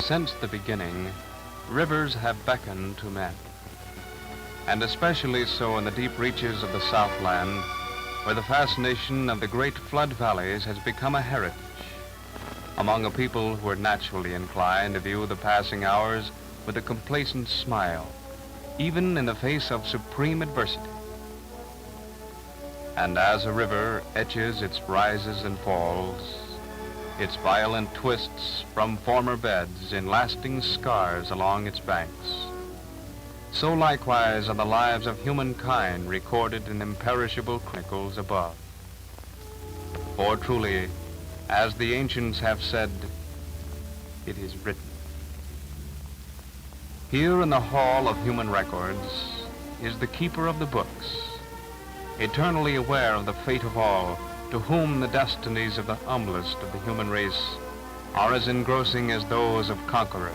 Since the beginning, rivers have beckoned to men, and especially so in the deep reaches of the Southland, where the fascination of the great flood valleys has become a heritage among a people who are naturally inclined to view the passing hours with a complacent smile, even in the face of supreme adversity. And as a river etches its rises and falls, its violent twists from former beds in lasting scars along its banks, so likewise are the lives of humankind recorded in imperishable chronicles above. For truly, as the ancients have said, it is written. Here in the hall of human records is the keeper of the books, eternally aware of the fate of all, to whom the destinies of the humblest of the human race are as engrossing as those of conquerors.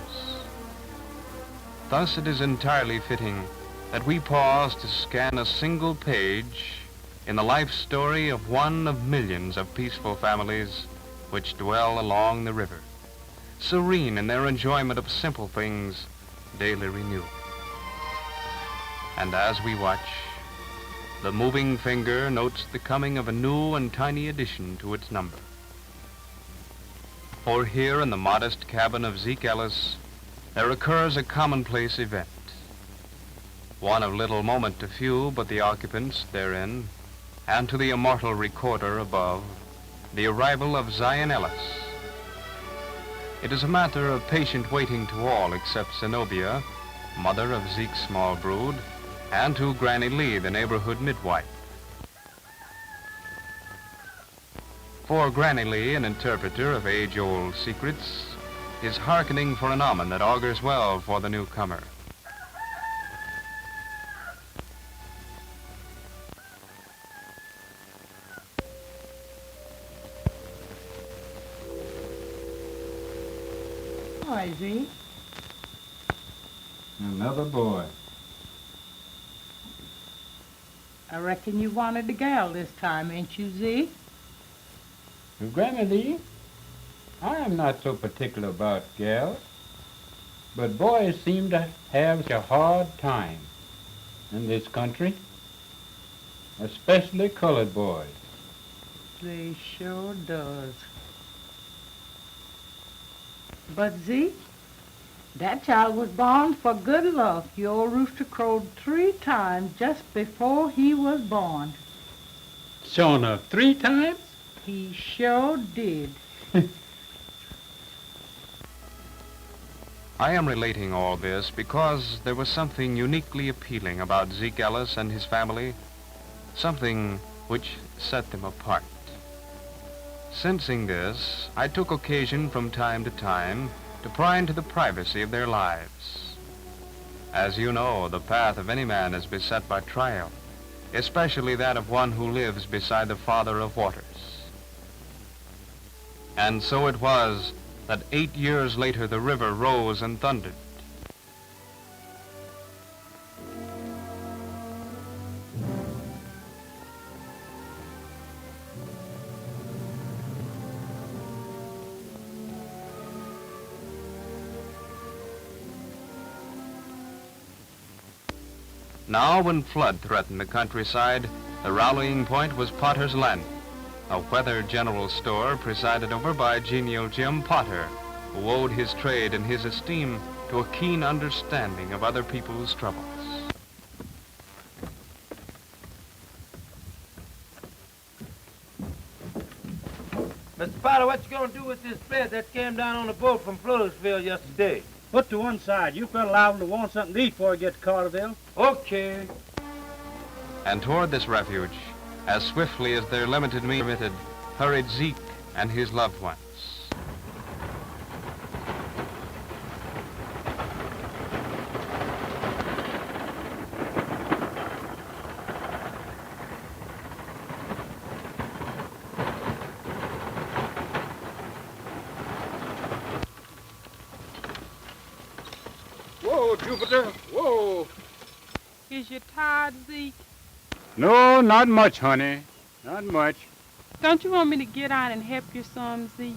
Thus it is entirely fitting that we pause to scan a single page in the life story of one of millions of peaceful families which dwell along the river, serene in their enjoyment of simple things daily renewed. And as we watch, the moving finger notes the coming of a new and tiny addition to its number. For here in the modest cabin of Zeke Ellis, there occurs a commonplace event, one of little moment to few but the occupants therein, and to the immortal recorder above, the arrival of Zion Ellis. It is a matter of patient waiting to all except Zenobia, mother of Zeke's small brood, and to Granny Lee, the neighborhood midwife. For Granny Lee, an interpreter of age-old secrets, is hearkening for an omen that augurs well for the newcomer. Hi, Zeke. Another boy. I reckon you wanted a gal this time, ain't you, Zeke? Granny Lee, I am not so particular about gals, but boys seem to have such a hard time in this country, especially colored boys. They sure does. But Zeke, that child was born for good luck. Your rooster crowed 3 times just before he was born. Sure enough, 3 times? He sure did. I am relating all this because there was something uniquely appealing about Zeke Ellis and his family, something which set them apart. Sensing this, I took occasion from time to time to pry into the privacy of their lives. As you know, the path of any man is beset by trial, especially that of one who lives beside the Father of waters. And so it was that 8 years later the river rose and thundered. Now, when flood threatened the countryside, the rallying point was Potter's Landing, a weather general store presided over by genial Jim Potter, who owed his trade and his esteem to a keen understanding of other people's troubles. Mr. Potter, what you gonna do with this bed that came down on the boat from Floresville yesterday? Put to one side. You fella liable to want something to eat before you get to Carterville. Okay. And toward this refuge, as swiftly as their limited means permitted, hurried Zeke and his loved ones. Whoa, Jupiter, whoa. Is you tired, Zeke? No, not much, honey. Not much. Don't you want me to get out and help you some, Zeke?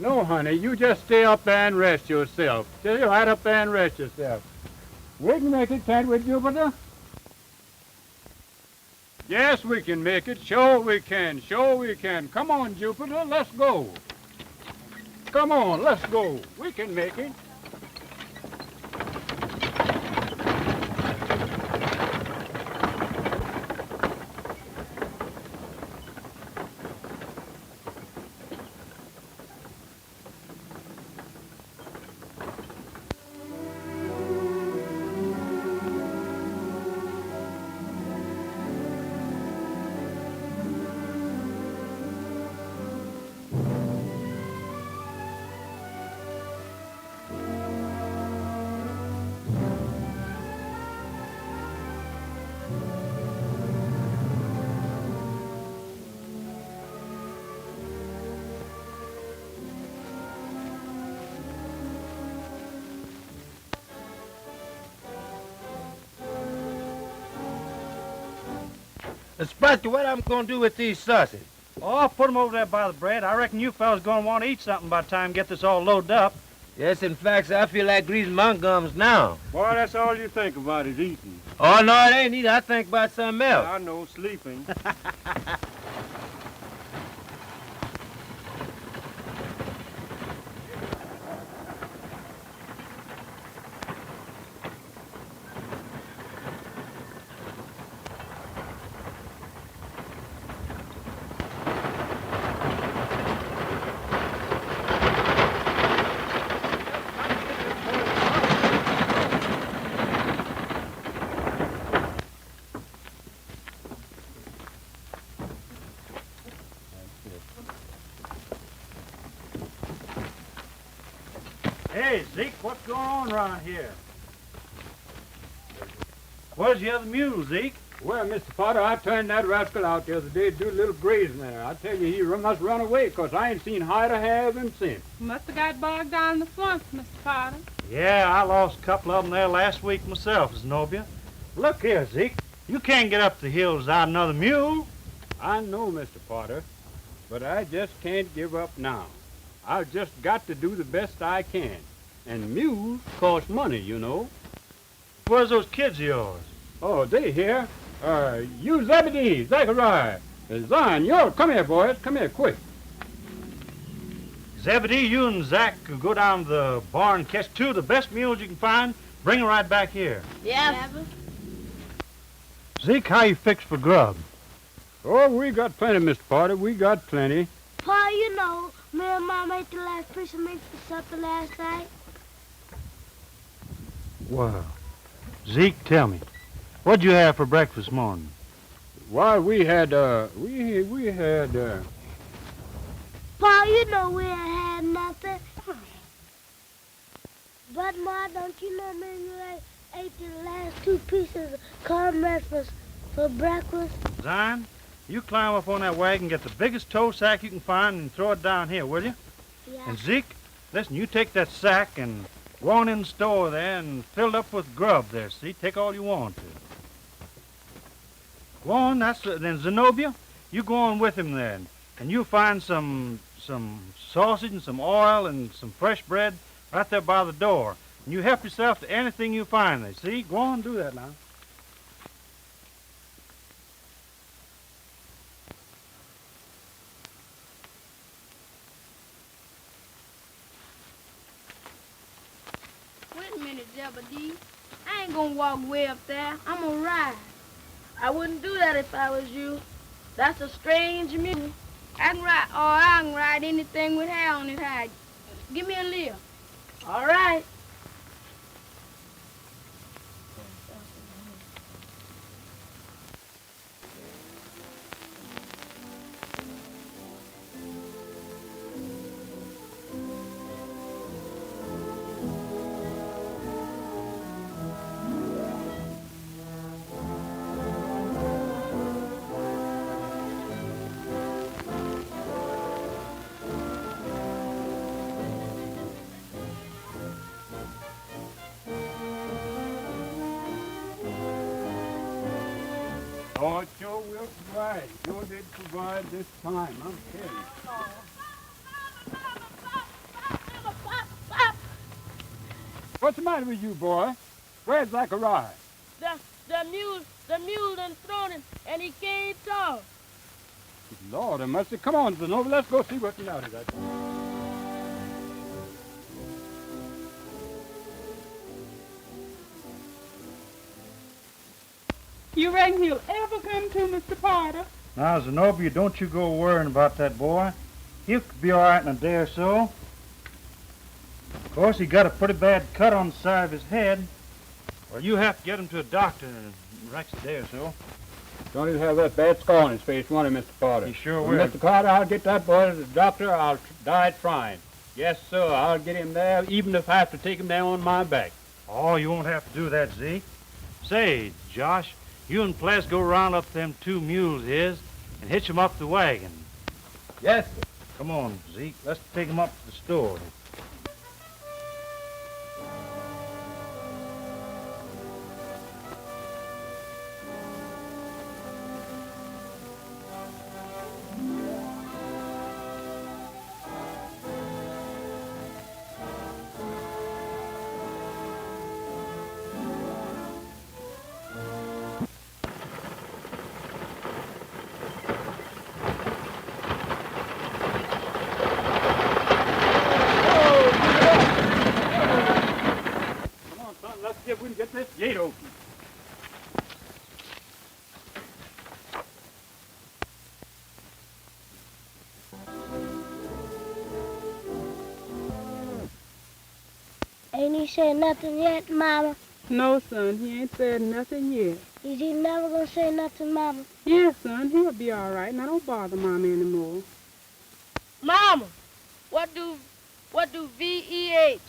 No, honey, you just stay up there and rest yourself. Stay right up there and rest yourself. We can make it, can't we, Jupiter? Yes, we can make it. Sure we can. Sure we can. Come on, Jupiter, let's go. Come on, let's go. We can make it. Inspector, what I'm gonna do with these sausages? Oh, I'll put 'em over there by the bread. I reckon you fellas gonna want to eat something by the time you get this all loaded up. Yes, in fact, sir, I feel like greasing my gums now. Boy, that's all you think about is eating. Oh, no, it ain't either. I think about something else. I know, sleeping. Hey, Zeke, what's going on around here? Where's the other mule, Zeke? Well, Mr. Potter, I turned that rascal out the other day to do a little grazing there. I tell you, he must run away, 'cause I ain't seen hide or hair of him since. Must have got bogged down in the swamps, Mr. Potter. Yeah, I lost a couple of them there last week myself, Zenobia. Look here, Zeke. You can't get up the hills without another mule. I know, Mr. Potter, but I just can't give up now. I've just got to do the best I can. And mules cost money, you know. Where's those kids of yours? Oh, they here. You Zebedee, Zachariah, Zion, come here, boys. Come here, quick. Zebedee, you and Zach could go down to the barn, catch two of the best mules you can find, bring them right back here. Yes. Zeke, how you fixed for grub? Oh, we got plenty, Mr. Potter. We got plenty. Pa, you know, me and Mom ate the last fish and meat for supper last night. Wow. Zeke, tell me, what'd you have for breakfast this morning? Why, we had. Pa, you know we ain't had nothing. But, Ma, don't you know me and you ate the last 2 pieces of cornbread for breakfast? Zion, you climb up on that wagon, get the biggest tow sack you can find, and throw it down here, will you? Yeah. And Zeke, listen, you take that sack and go on in the store there and fill it up with grub there, see? Take all you want to. Go on, then Zenobia, you go on with him then, and you find some sausage and some oil and some fresh bread right there by the door. And you help yourself to anything you find there, see? Go on, do that now. Wait a minute, Zebedee. I ain't gonna walk way up there. I'm gonna ride. I wouldn't do that if I was you. That's a strange mule. I can ride anything with hair on its hide. Give me a lift. All right. Oh, it sure will provide. Sure did provide this time, I'm telling you. What's the matter with you, boy? Where's Zachariah? The mule done thrown him, and he can't talk. Lord, I must have. Come on, Zenobia, let's go see what's the matter with that. You reckon he'll ever come to, Mr. Potter? Now, Zenobia, don't you go worrying about that boy. He'll be all right in a day or so. Of course, he got a pretty bad cut on the side of his head. Well, you have to get him to a doctor in the next day or so. Don't even have that bad scar on his face, won't he, Mr. Potter? He sure Well, will. Mr. Carter, I'll get that boy to the doctor. I'll die trying. Yes, sir, I'll get him there, even if I have to take him down on my back. Oh, you won't have to do that, Zeke. Say, Josh, you and Ples go round up them 2 mules of his and hitch 'em up the wagon. Yes, sir. Come on, Zeke. Let's take 'em up to the store. Come on, son, let's see if we can get this gate open. Ain't he said nothing yet, Mama? No, son, he ain't said nothing yet. Is he never gonna say nothing, Mama? Yes, son, he'll be all right. Now don't bother Mama anymore. Mama, what do VEHICLES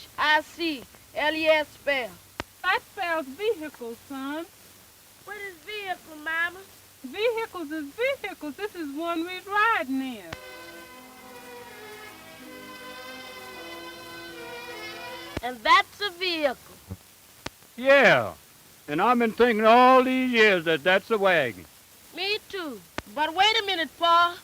spell? That spells vehicle, son. What is vehicle, Mama? Vehicles is vehicles. This is one we're riding in. And that's a vehicle. Yeah, and I've been thinking all these years that that's a wagon. Me too. But wait a minute, Pa.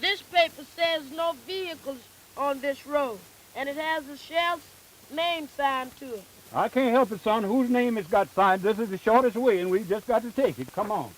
This paper says no vehicles on this road, and it has the sheriff's name signed to it. I can't help it, son. Whose name has got signed? This is the shortest way, and we just got to take it. Come on.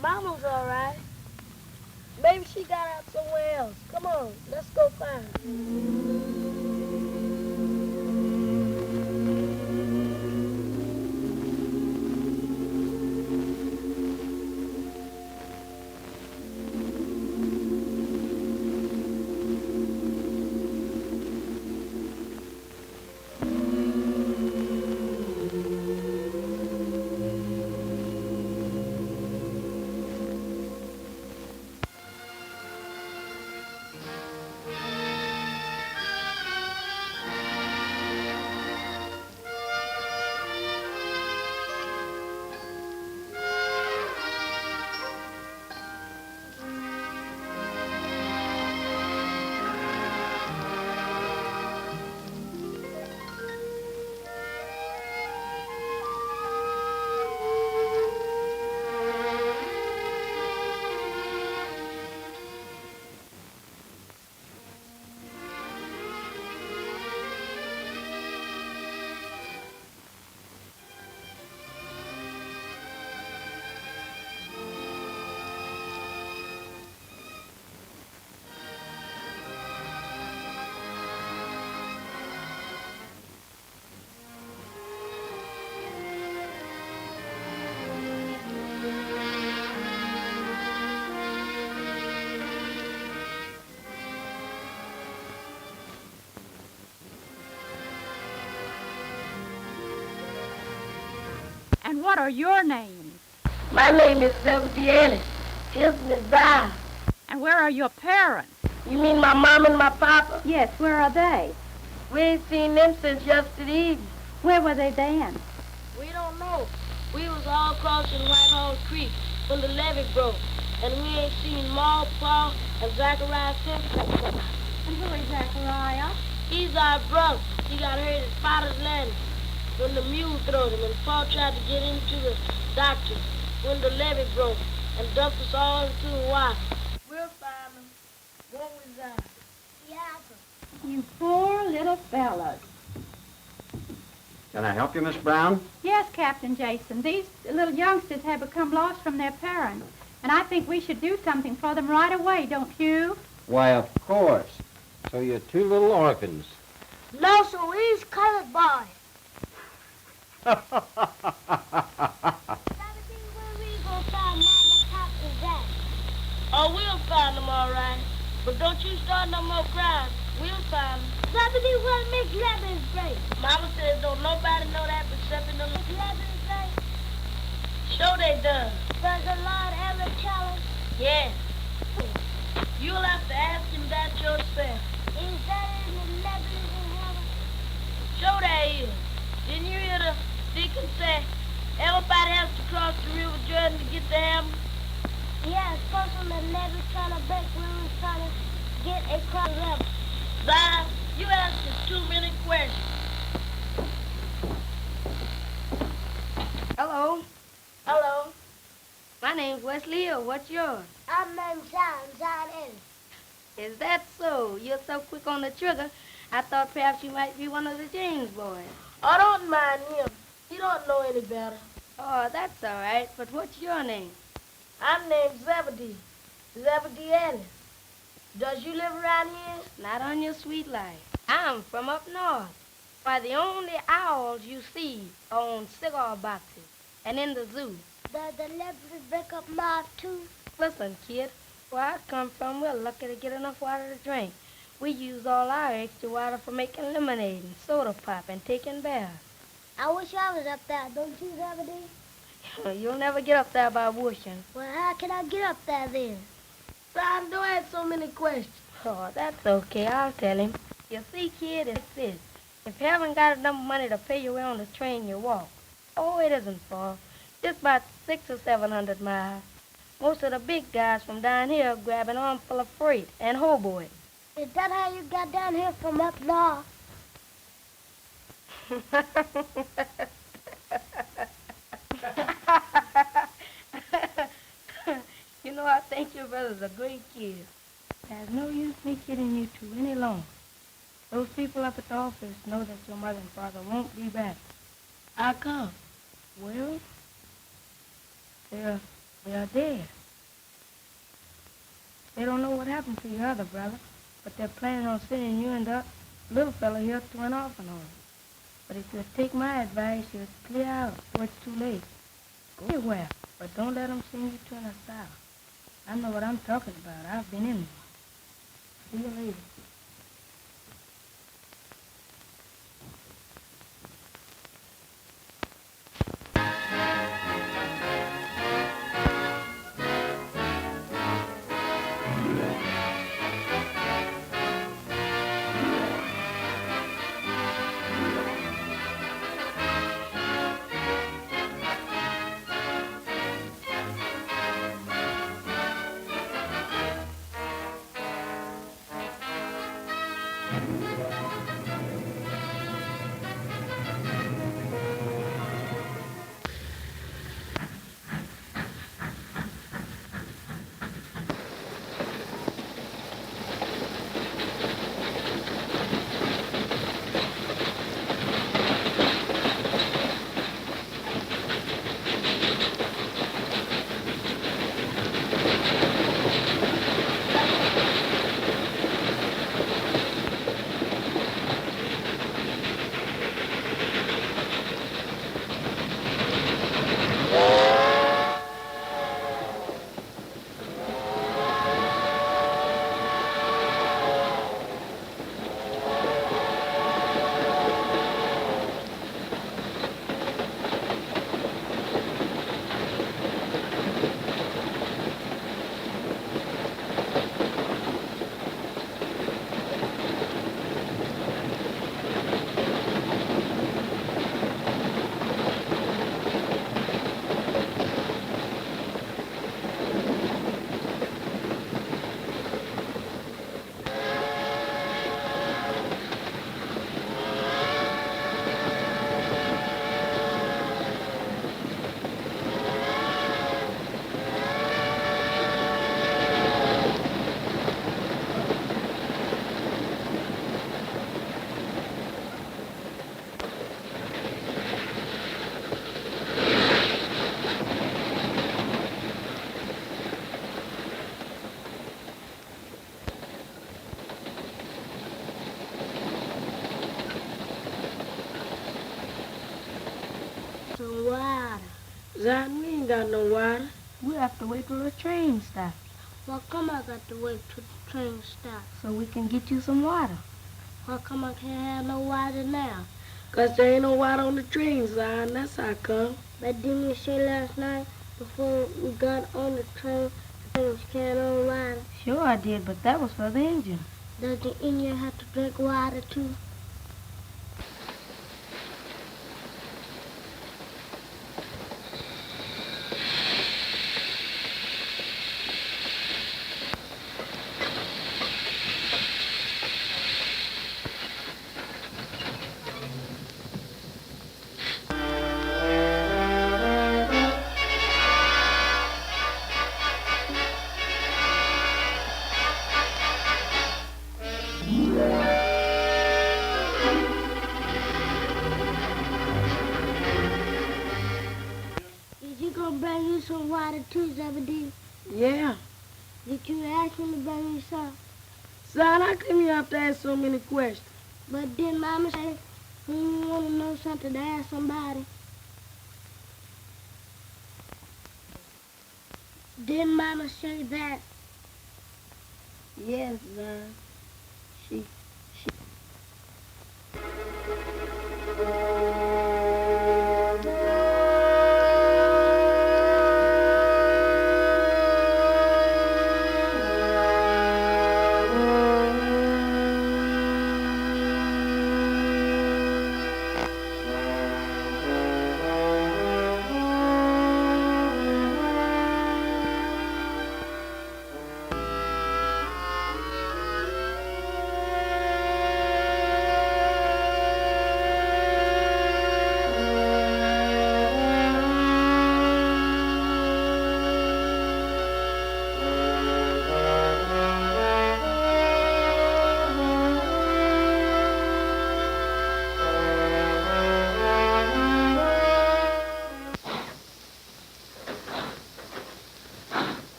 Mama's all right. Maybe she got out somewhere else. Come on, let's go find her. what are your names? My name is Zebedee Ellis. His is Brown. And where are your parents? You mean my mom and my papa? Yes, where are they? We ain't seen them since yesterday evening. Where were they then? We don't know. We was all crossing Whitehall Creek when the levee broke. And we ain't seen Ma, Pa, and Zachariah Simpson. And who is Zachariah? He's our brother. He got hurt at Father's Landing when the mule throwed him, and Pa tried to get into the doctor when the levee broke and dumped us all into the water. We'll find them. Won't we, Zach? Yeah, sir. You poor little fellas. Can I help you, Miss Brown? Yes, Captain Jason. These little youngsters have become lost from their parents. And I think we should do something for them right away, don't you? Why, of course. So you're two little orphans. No, sir, we's colored boys. Oh, we'll find them all right. But don't you start no more crying. We'll find them. Zebedee, what makes Lebanon's break? Mama says don't nobody know that except in the Lebanon's break. Sure they does. Does the Lord ever tell us? Yes. You'll have to ask him that yourself. Is that in the Lebanon's in heaven? Sure there is. Didn't you hear the deacon say everybody has to cross the River Jordan to get to heaven? Yeah, first one that never trying to break rules, trying to get across the river. Zion, you asking too many questions. Hello. Hello. My name's Wesley Hill. What's yours? I'm named John Ellis. Is that so? You're so quick on the trigger, I thought perhaps you might be one of the James boys. I don't mind him. He don't know any better. Oh, that's all right. But what's your name? I'm named Zebedee. Zebedee Ellis. Does you live around here? Not on your sweet life. I'm from up north. Why, the only owls you see are on cigar boxes and in the zoo. Does the leopards break up north, too? Listen, kid, where I come from, we're lucky to get enough water to drink. We use all our extra water for making lemonade and soda pop and taking baths. I wish I was up there, don't you, Zebedee? You'll never get up there by wishing. Well, how can I get up there then? Son, don't ask so many questions. Oh, that's okay. I'll tell him. You see, kid, it's this. If you haven't got enough money to pay your way on the train, you walk. Oh, it isn't far. Just about 600 or 700 miles. Most of the big guys from down here grab an armful of freight and hobo it. Is that how you got down here from up north? You know, I think your brother's a great kid. There's no use me kidding you two any longer. Those people up at the office know that your mother and father won't be back. How come? Well, they are dead. They don't know what happened to your other brother, but they're planning on sending you and the little fella here to an orphan home. But if you take my advice, you'll clear out before it's too late. Go anywhere, but don't let them send you to an asylum. I know what I'm talking about. I've been in there. See you later. Zion, we ain't got no water. We have to wait till the train stops. Well, come I got to wait till the train stops? So we can get you some water. Well, come I can't have no water now? 'Cause there ain't no water on the train, Zion. That's how come. But didn't you say last night before we got on the train there was can on water? Sure I did, but that was for the engine. Does the engine have to drink water too? Bring you some water too, Zebedee? Yeah. Did you ask him to bring you some? Son, how come you have to ask so many questions? But did Mama say when you want to know something to ask somebody? Did Mama say that? Yes, son. She.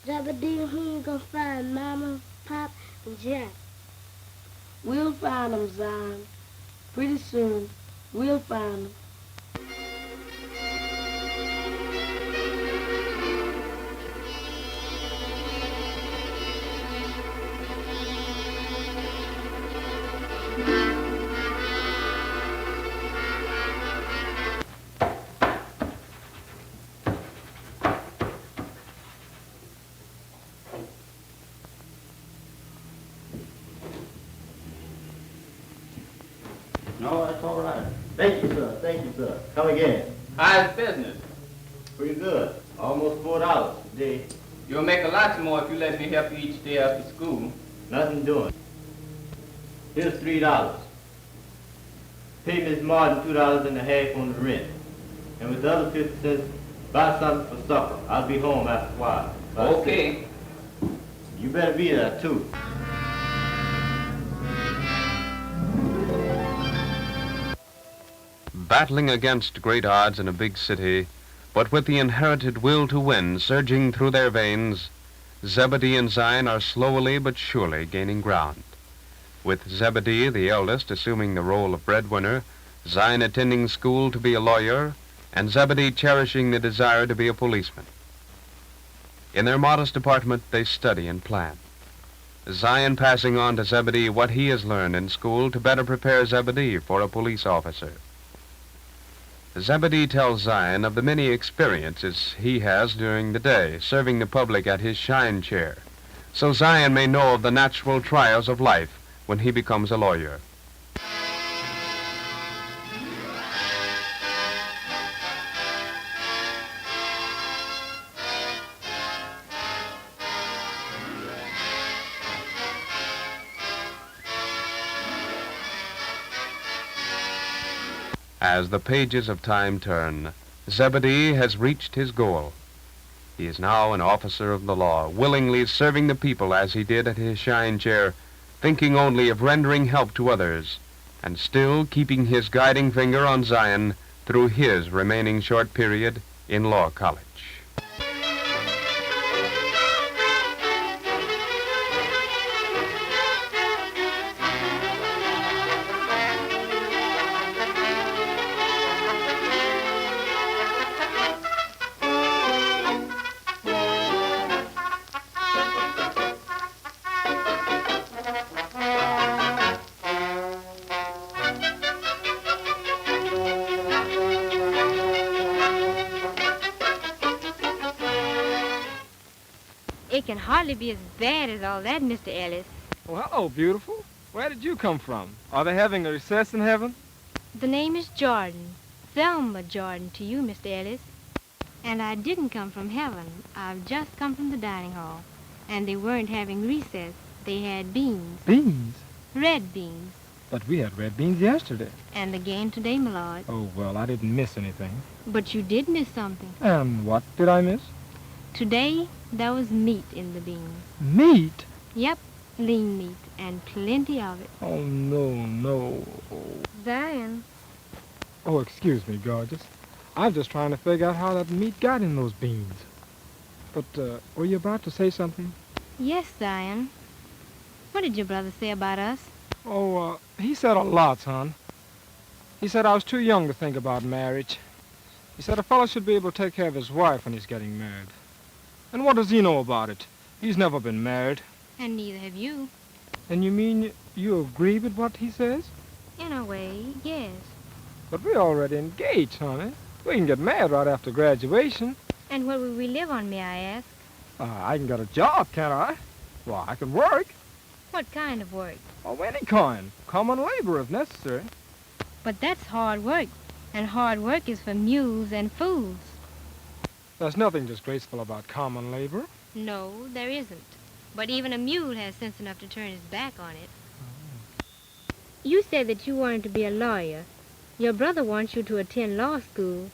Zebedee, who you gonna find? Mama, Pop, and Jack? We'll find them, Zion. Pretty soon, we'll find them. No, that's all right. Thank you, sir. Thank you, sir. Come again. How's business? Pretty good. Almost $4 a day. You'll make a lot more if you let me help you each day after school. Nothing doing. Here's $3. Pay Miss Martin $2.50 on the rent. And with the other 50 cents, buy something for supper. I'll be home after a while. Okay. You better be there, too. Battling against great odds in a big city, but with the inherited will to win surging through their veins, Zebedee and Zion are slowly but surely gaining ground. With Zebedee, the eldest, assuming the role of breadwinner, Zion attending school to be a lawyer, and Zebedee cherishing the desire to be a policeman. In their modest apartment, they study and plan. Zion passing on to Zebedee what he has learned in school to better prepare Zebedee for a police officer. Zebedee tells Zion of the many experiences he has during the day, serving the public at his shine chair, so Zion may know of the natural trials of life when he becomes a lawyer. As the pages of time turn, Zebedee has reached his goal. He is now an officer of the law, willingly serving the people as he did at his shine chair, thinking only of rendering help to others, and still keeping his guiding finger on Zion through his remaining short period in law college. It can hardly be as bad as all that, Mr. Ellis. Well, hello, beautiful. Where did you come from? Are they having a recess in heaven? The name is Jordan. Thelma Jordan to you, Mr. Ellis. And I didn't come from heaven. I've just come from the dining hall. And they weren't having recess. They had beans. Beans? Red beans. But we had red beans yesterday. And the game today, my lord. Oh, well, I didn't miss anything. But you did miss something. And what did I miss? Today, there was meat in the beans. Meat? Yep, lean meat, and plenty of it. Oh, no. Zion. Oh, excuse me, gorgeous. I'm just trying to figure out how that meat got in those beans. But, were you about to say something? Yes, Zion. What did your brother say about us? Oh, he said a lot, son. He said I was too young to think about marriage. He said a fellow should be able to take care of his wife when he's getting married. And what does he know about it? He's never been married. And neither have you. And you mean you agree with what he says? In a way, yes. But we're already engaged, honey. We can get married right after graduation. And where will we live on, may I ask? I can get a job, can't I? Well, I can work. What kind of work? Oh, any kind. Common labor if necessary. But that's hard work. And hard work is for mules and fools. There's nothing disgraceful about common labor. No, there isn't. But even a mule has sense enough to turn his back on it. You said that you wanted to be a lawyer. Your brother wants you to attend law school.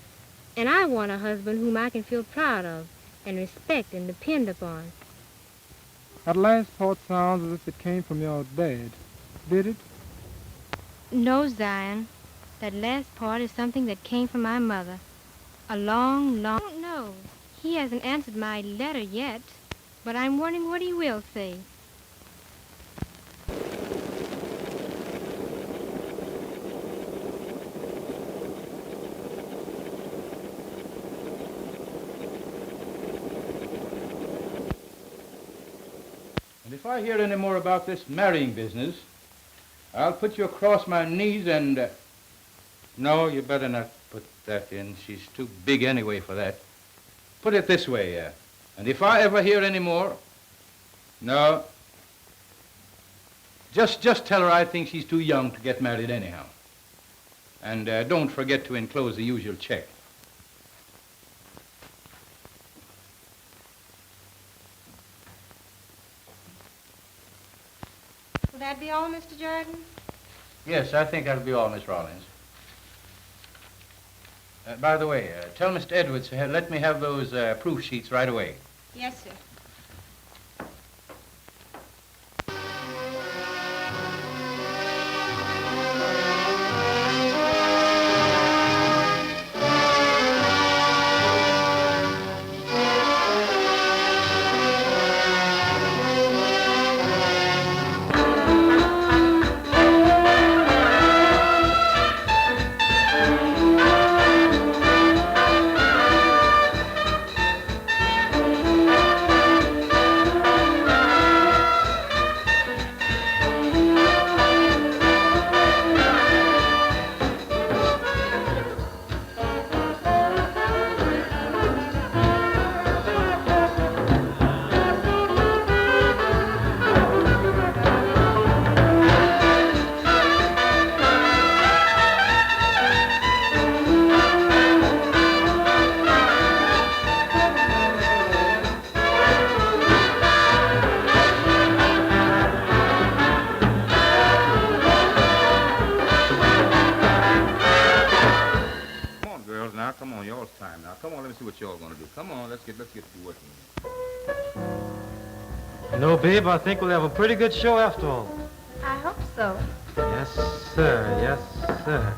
And I want a husband whom I can feel proud of and respect and depend upon. That last part sounds as if it came from your dad. Did it? No, Zion. That last part is something that came from my mother. A long... I don't know. He hasn't answered my letter yet, but I'm wondering what he will say. And if I hear any more about this marrying business, I'll put you across my knees and... No, you better not put that in. She's too big anyway for that. Put it this way, and if I ever hear any more... No. Just tell her I think she's too young to get married anyhow. And don't forget to enclose the usual check. Will that be all, Mr. Jordan? Yes, I think that'll be all, Miss Rollins. By the way, tell Mr. Edwards to let me have those proof sheets right away. Yes, sir. come on, y'all's time now. Come on, let me see what y'all gonna do. Come on, let's get to working. No, babe, I think we'll have a pretty good show after all. I hope so. Yes, sir. Yes, sir.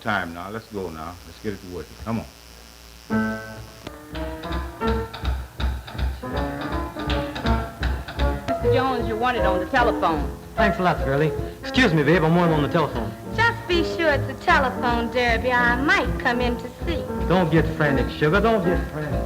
Time now. Let's go now. Let's get it to working. Come on. Mr. Jones, you're wanted on the telephone. Thanks a lot, Shirley. Excuse me, babe, I'm on the telephone. Just be sure it's a telephone, Derby. I might come in to see. Don't get frantic, sugar. Don't get frantic.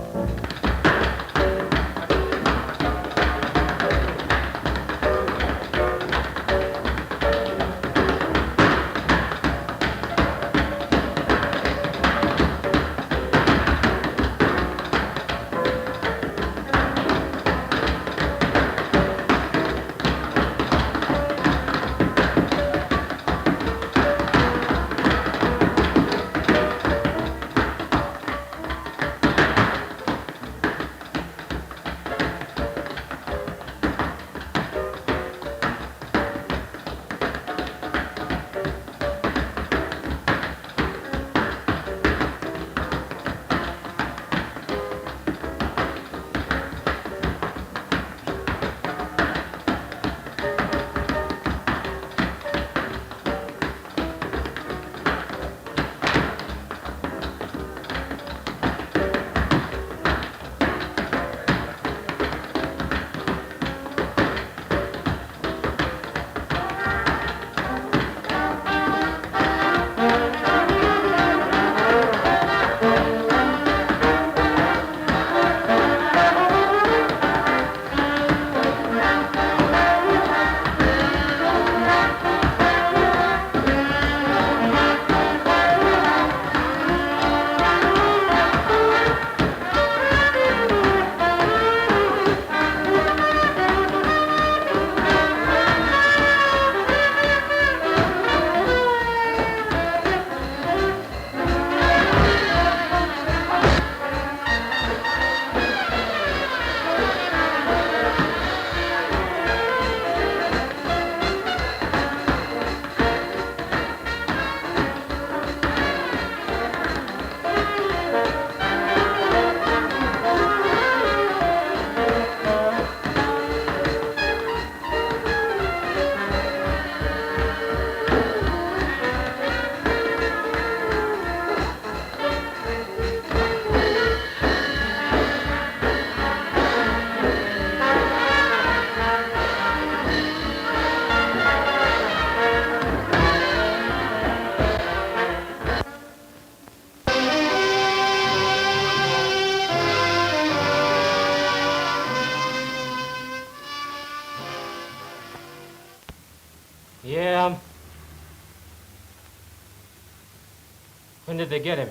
When did they get him?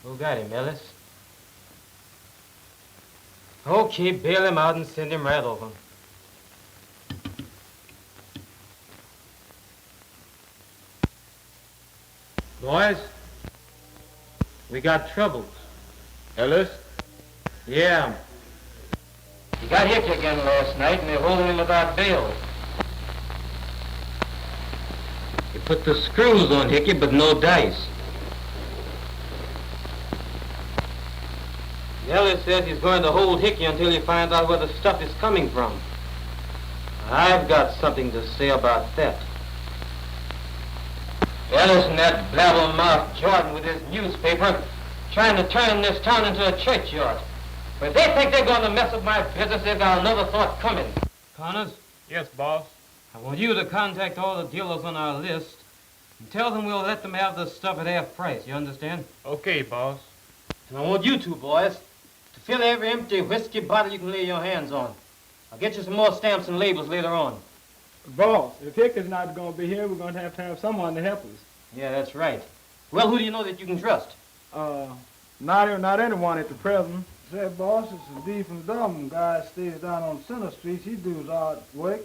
Who got him, Ellis? Okay, bail him out and send him right over. Boys, we got troubles. Ellis? Yeah. He got Hickey again last night, and they're holding him without bail. They put the screws on Hickey, but no dice. Ellis says he's going to hold Hickey until he finds out where the stuff is coming from. I've got something to say about that. Ellis and that blabbermouth Jordan with his newspaper trying to turn this town into a churchyard. But if they think they're going to mess up my business, they've got another thought coming. Connors? Yes, boss. I want you to contact all the dealers on our list and tell them we'll let them have the stuff at half price, you understand? Okay, boss. And I want you two boys to fill every empty whiskey bottle you can lay your hands on. I'll get you some more stamps and labels later on. Boss, if Hickey's not going to be here, we're going to have someone to help us. Yeah, that's right. Well, who do you know that you can trust? Not anyone at the present. Say, boss, it's a D from Dublin. Guy stays down on Center Street. He does odd work,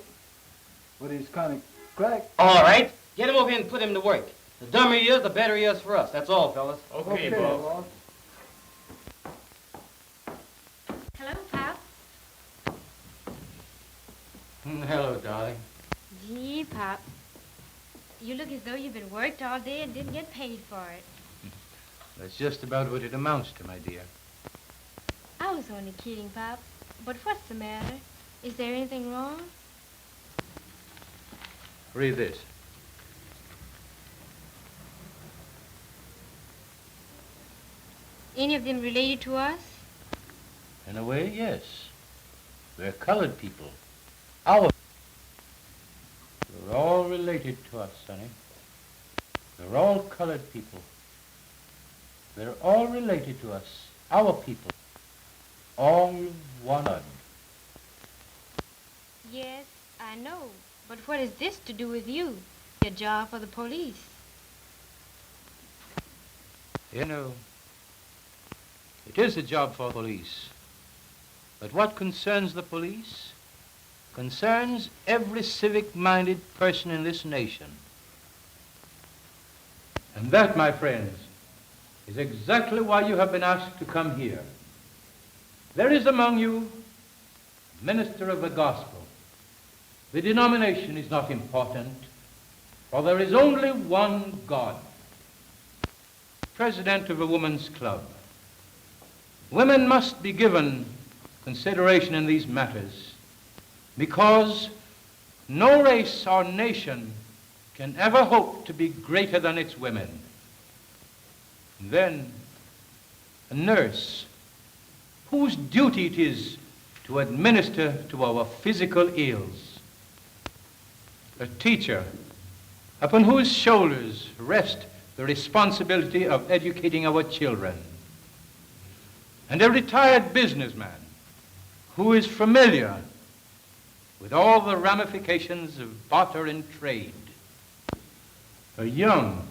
but he's kind of cracked. All right. Get him over here and put him to work. The dumber he is, the better he is for us. That's all, fellas. Okay, boss. Hello, Pop. Hello, darling. Gee, Pop. You look as though you've been worked all day and didn't get paid for it. That's just about what it amounts to, my dear. I was only kidding, Pop. But what's the matter? Is there anything wrong? Read this. Any of them related to us? In a way, yes. We're colored people. Our... We're all related to us, Sonny. We're all colored people. They're all related to us, our people. All one blood. Yes, I know. But what has this to do with you? Your job for the police? You know, it is a job for police. But what concerns the police concerns every civic-minded person in this nation. And that, my friends, is exactly why you have been asked to come here. There is among you a minister of the gospel. The denomination is not important, for there is only one God. President of a women's club. Women must be given consideration in these matters because no race or nation can ever hope to be greater than its women. And then, a nurse whose duty it is to administer to our physical ills. A teacher upon whose shoulders rest the responsibility of educating our children. And a retired businessman who is familiar with all the ramifications of barter and trade. A young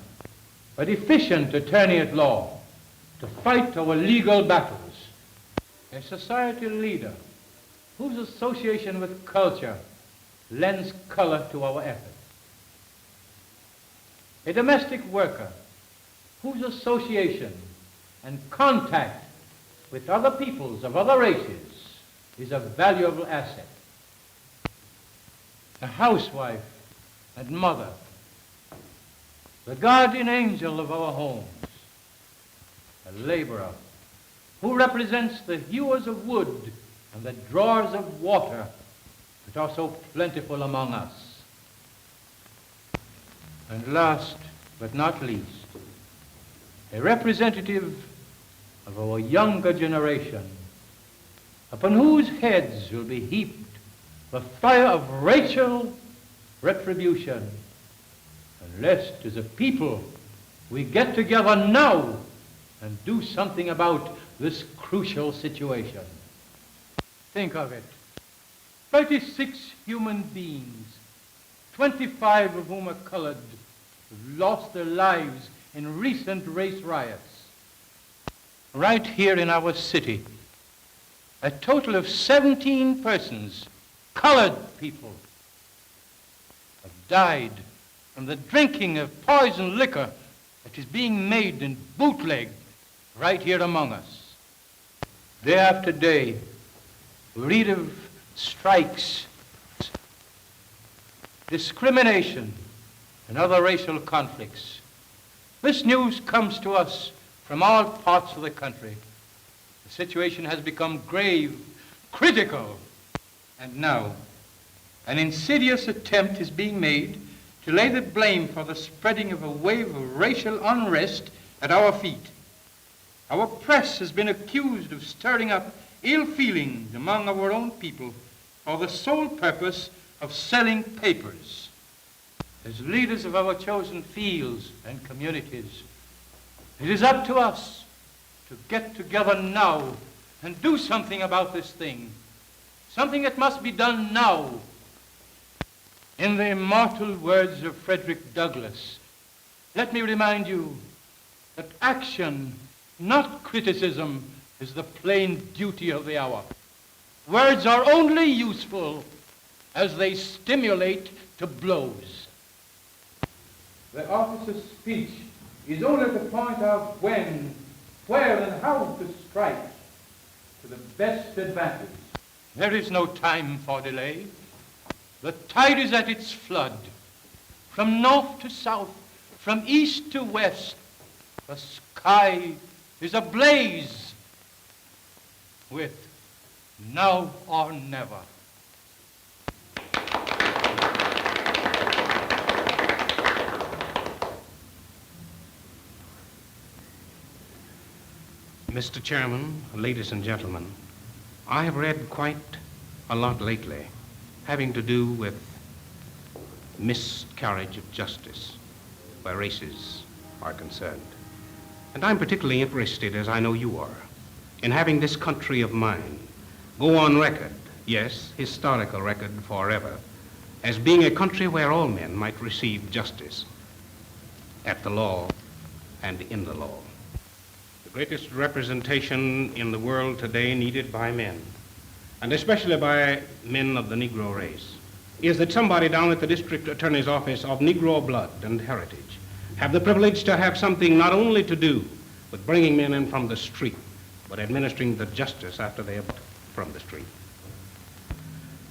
but efficient attorney at law to fight our legal battles. A society leader whose association with culture lends color to our efforts. A domestic worker whose association and contact with other peoples of other races is a valuable asset. A housewife and mother, the guardian angel of our homes, a laborer who represents the hewers of wood and the drawers of water that are so plentiful among us. And last but not least, a representative of our younger generation, upon whose heads will be heaped the fire of racial retribution, unless as a people we get together now and do something about this crucial situation. Think of it. 36 human beings, 25 of whom are colored, who've lost their lives in recent race riots. Right here in our city, a total of 17 persons, colored people, have died from the drinking of poison liquor that is being made and bootlegged right here among us. Day after day, we read of strikes, discrimination, and other racial conflicts. This news comes to us from all parts of the country. The situation has become grave, critical, and now an insidious attempt is being made to lay the blame for the spreading of a wave of racial unrest at our feet. Our press has been accused of stirring up ill feelings among our own people for the sole purpose of selling papers. As leaders of our chosen fields and communities, it is up to us to get together now and do something about this thing, something that must be done now. In the immortal words of Frederick Douglass, let me remind you that action, not criticism, is the plain duty of the hour. Words are only useful as they stimulate to blows. The officer's speech is only to point out when, where, and how to strike to the best advantage. There is no time for delay. The tide is at its flood. From north to south, from east to west, the sky is ablaze with now or never. Mr. Chairman, ladies and gentlemen, I have read quite a lot lately having to do with miscarriage of justice where races are concerned. And I'm particularly interested, as I know you are, in having this country of mine go on record, yes, historical record forever, as being a country where all men might receive justice at the law and in the law. The greatest representation in the world today needed by men, and especially by men of the Negro race, is that somebody down at the district attorney's office of Negro blood and heritage have the privilege to have something not only to do with bringing men in from the street, but administering the justice after they are from the street.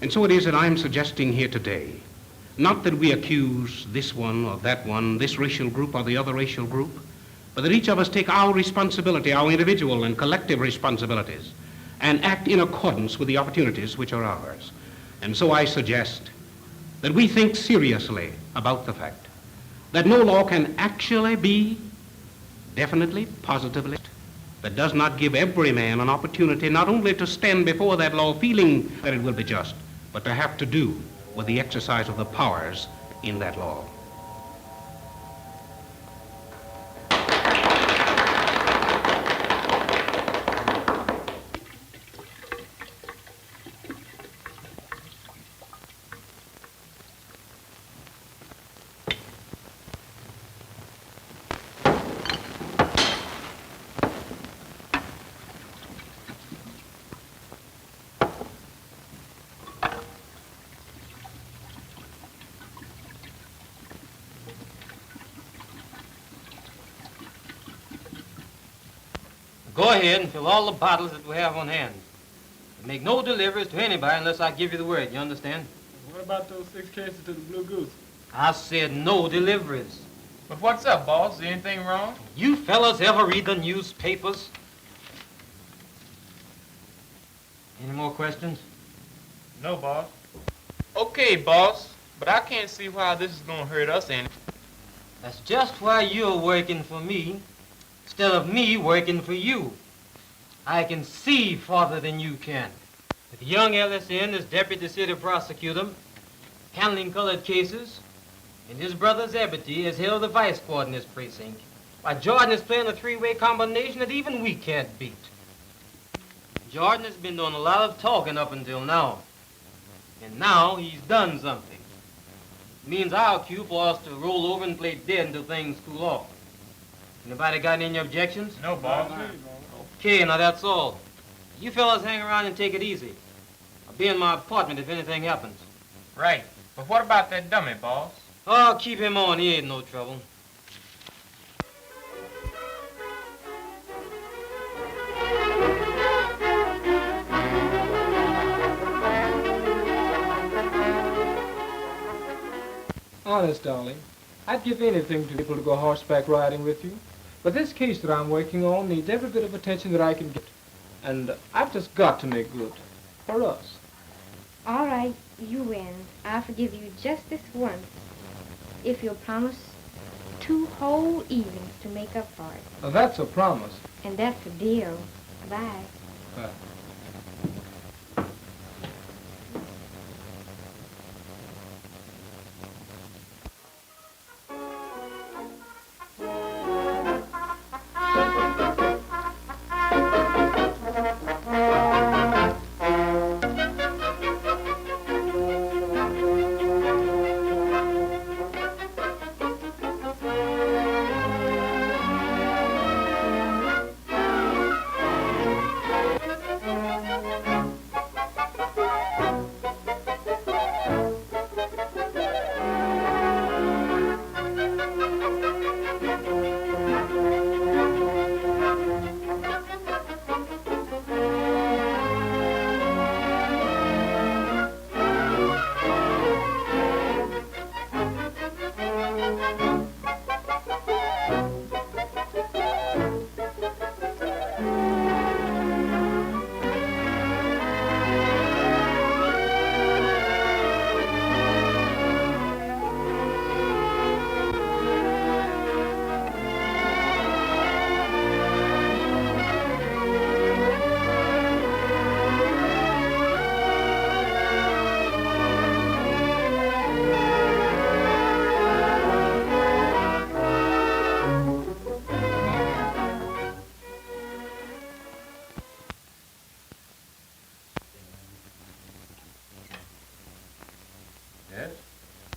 And so it is that I'm suggesting here today, not that we accuse this one or that one, this racial group or the other racial group, but that each of us take our responsibility, our individual and collective responsibilities, and act in accordance with the opportunities which are ours. And so I suggest that we think seriously about the fact that no law can actually be definitely, positively, that does not give every man an opportunity not only to stand before that law feeling that it will be just, but to have to do with the exercise of the powers in that law. Go ahead and fill all the bottles that we have on hand. And make no deliveries to anybody unless I give you the word, you understand? What about those 6 cases to the Blue Goose? I said no deliveries. But what's up, boss? Is anything wrong? You fellas ever read the newspapers? Any more questions? No, boss. Okay, boss, but I can't see how this is gonna hurt us any. That's just why you're working for me instead of me working for you. I can see farther than you can. With young Ellison as deputy city prosecutor, handling colored cases, and his brother Zebedee has held the vice court in this precinct, why Jordan is playing a 3-way combination that even we can't beat. Jordan has been doing a lot of talking up until now, and now he's done something. Means our cue for us to roll over and play dead until things cool off. Anybody got any objections? No, boss. Okay, now that's all. You fellas hang around and take it easy. I'll be in my apartment if anything happens. Right. But what about that dummy, boss? Oh, keep him on. He ain't no trouble. Honest, darling, I'd give anything to be able to go horseback riding with you. But this case that I'm working on needs every bit of attention that I can get. And I've just got to make good. For us. All right, you win. I'll forgive you just this once. If you'll promise 2 whole evenings to make up for it. Now, that's a promise. And that's a deal. Bye.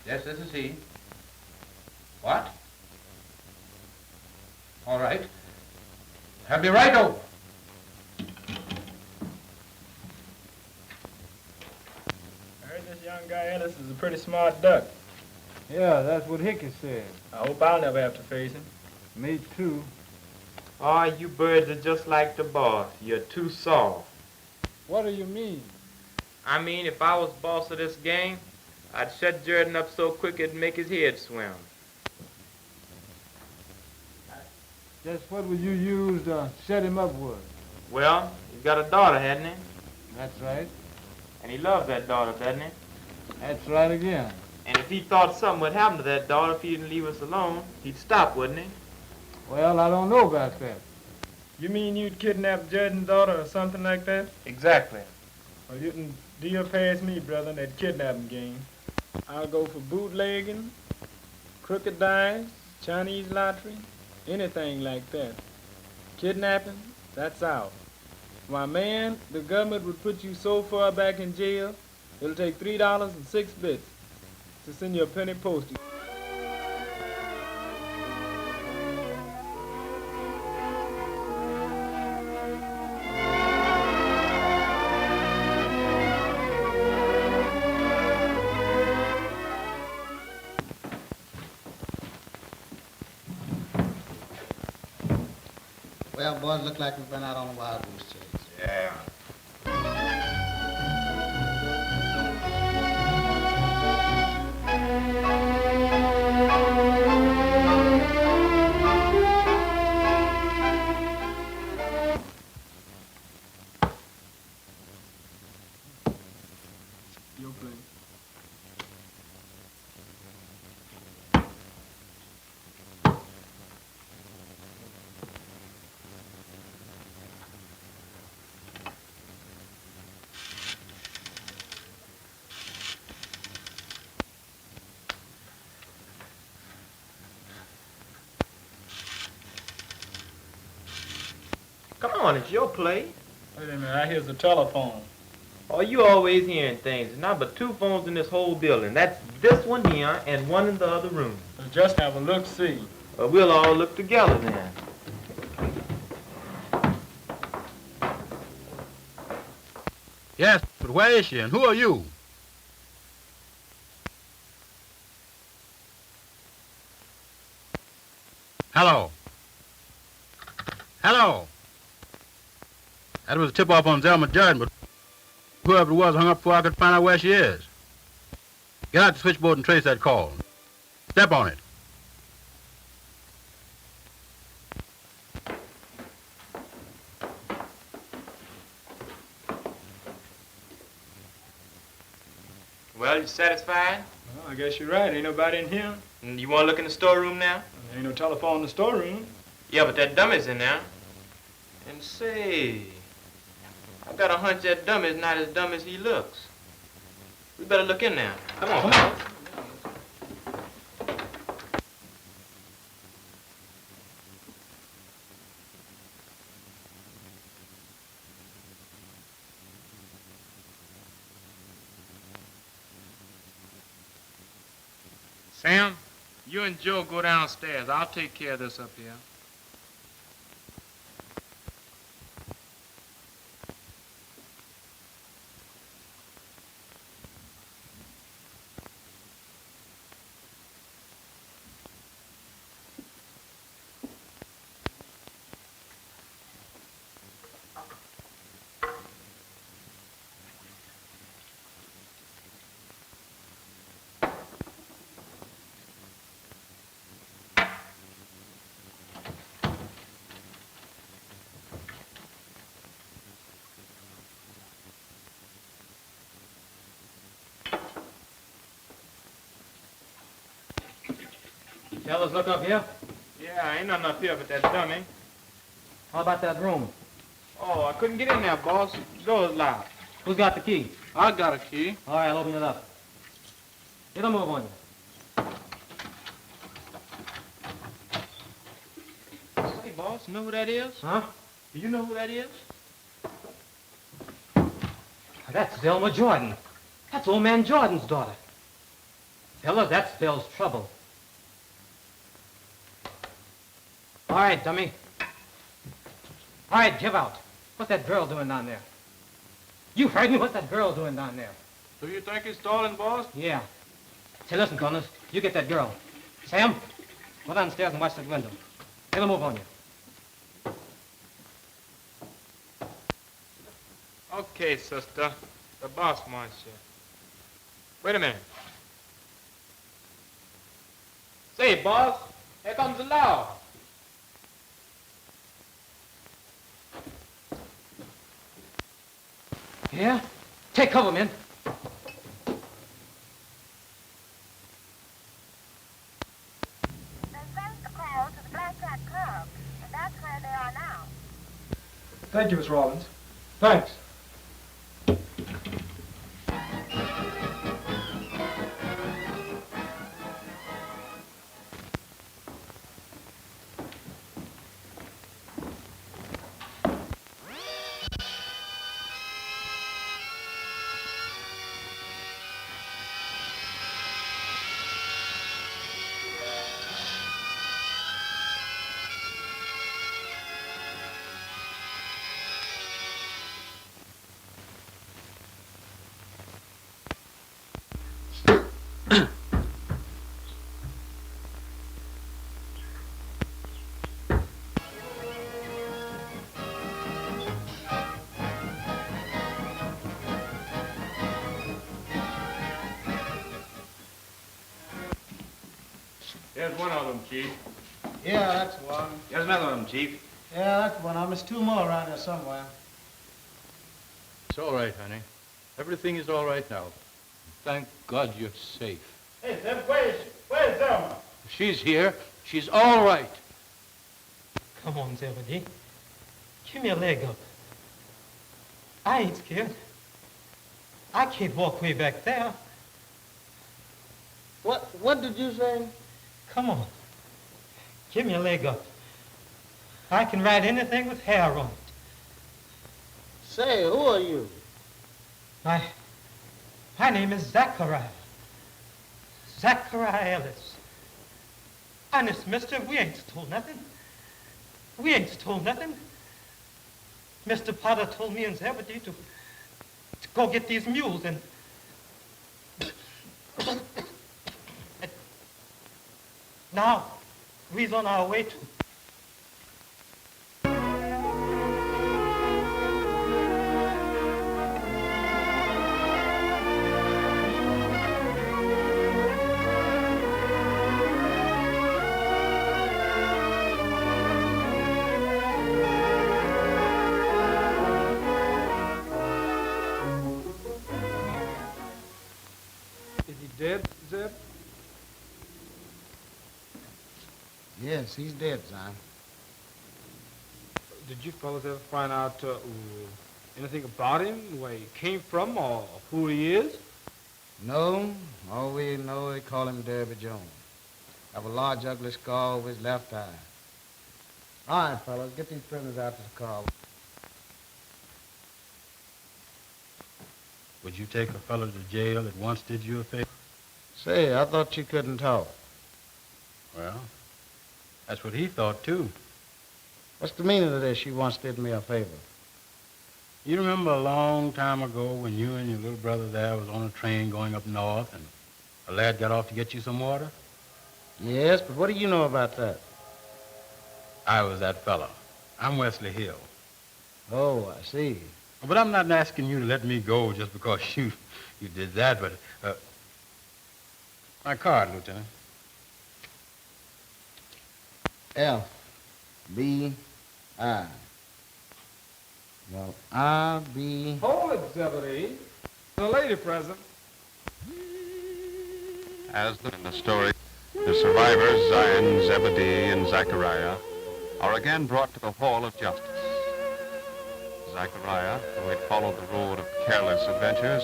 Yes, this is he. What? All right. I'll be right over. I heard this young guy Ellis is a pretty smart duck. Yeah, that's what Hickey said. I hope I'll never have to face him. Me too. Oh, you birds are just like the boss. You're too soft. What do you mean? I mean, if I was boss of this gang, I'd shut Jordan up so quick it'd make his head swim. Just what would you use to set him up with? Well, he's got a daughter, hasn't he? That's right. And he loves that daughter, doesn't he? That's right again. And if he thought something would happen to that daughter if he didn't leave us alone, he'd stop, wouldn't he? Well, I don't know about that. You mean you'd kidnap Jordan's daughter or something like that? Exactly. Well, you can deal past me, brother, in that kidnapping game. I'll go for bootlegging, crooked dice, Chinese lottery, anything like that. Kidnapping, that's out. My man, the government would put you so far back in jail, it'll take $3.06 to send you a penny postage. Well, boys, look like we've been out on a wild goose chase. Yeah. Your place. Come on, it's your play. Wait a minute, I hear the telephone. Oh, you always hearing things. There's not but 2 phones in this whole building. That's this one here and one in the other room. Just have a look-see. We'll all look together then. Yes, but where is she and who are you? Hello. Hello. That was a tip-off on Zelma Jordan, but whoever it was hung up before I could find out where she is. Get out the switchboard and trace that call. Step on it. Well, you satisfied? Well, I guess you're right. Ain't nobody in here. And you want to look in the storeroom now? Ain't no telephone in the storeroom. Yeah, but that dummy's in there. And say, I got a hunch that dummy's not as dumb as he looks. We better look in there. Come on. Come on. Sam, you and Joe go downstairs. I'll take care of this up here. Fellas, look up here. Yeah, ain't nothing up here but that dummy. How about that room? Oh, I couldn't get in there, boss. The door's locked. Who's got the key? I got a key. All right, I'll open it up. It'll move on you. Say, boss, know who that is? Huh? Do you know who that is? That's Zelma Jordan. That's old man Jordan's daughter. Fellas, that spells trouble. All right, dummy. All right, give out. What's that girl doing down there? You heard me. What's that girl doing down there? Do you think he's stalling, boss? Yeah. Say, listen, Connors. You get that girl. Sam, go downstairs and watch that window. It'll move on you. Okay, sister. The boss wants you. Wait a minute. Say, boss, here comes the law. Yeah? Take cover, men. Thank you, Miss Rollins. Thanks. There's one of them, Chief. Yeah, that's one. There's another one, Chief. Yeah, that's one of them. There's two more around here somewhere. It's all right, honey. Everything is all right now. Thank God you're safe. Hey, Zeb, where's Zelma? She's here. She's all right. Come on, Zebedee. Give me a leg up. I ain't scared. I can't walk way back there. What did you say? Come on. Give me a leg up. I can ride anything with hair on it. Say, who are you? My name is Zachariah. Zachariah Ellis. Honest, mister, we ain't stole nothing. We ain't stole nothing. Mr. Potter told me and Zebedee to go get these mules and now we's on our way to. Dead, Zeb? Yes, he's dead, son. Did you fellas ever find out anything about him, where he came from, or who he is? No, all we know, they call him Derby Jones. Have a large, ugly scar over his left eye. All right, fellas, get these prisoners out to the car. Would you take a fellow to jail that once did you a favor? Say, I thought you couldn't talk. Well, that's what he thought, too. What's the meaning of this? You once did me a favor. You remember a long time ago when you and your little brother there was on a train going up north and a lad got off to get you some water? Yes, but what do you know about that? I was that fellow. I'm Wesley Hill. Oh, I see. But I'm not asking you to let me go just because you did that, but my card, Lieutenant. FBI. Well, I'll be... Hold it, Zebedee. The lady present. As in the story, the survivors, Zion, Zebedee, and Zachariah, are again brought to the Hall of Justice. Zachariah, who had followed the road of careless adventures,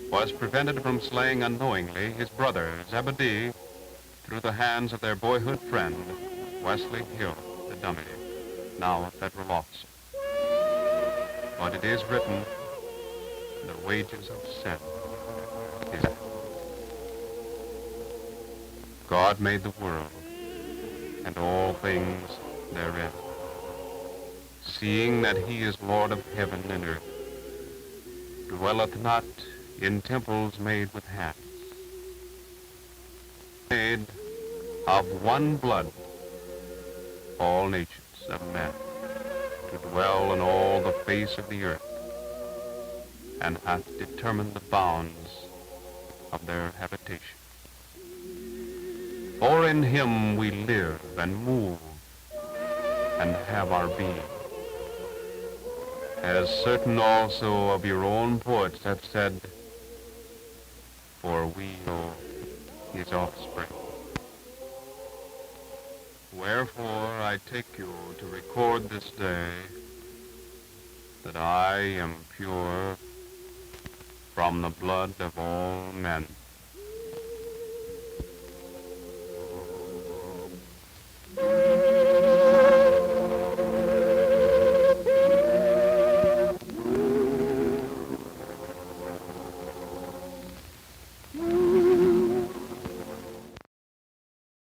was prevented from slaying unknowingly his brother, Zebedee, through the hands of their boyhood friend, Wesley Hill, the dummy, now a federal officer. But it is written, the wages of sin is death. God made the world and all things therein. Seeing that he is Lord of heaven and earth, dwelleth not in temples made with hands, made of one blood all nations of men, to dwell in all the face of the earth, and hath determined the bounds of their habitation. For in him we live and move and have our being. As certain also of your own poets have said, for we are his offspring. Wherefore I take you to record this day that I am pure from the blood of all men.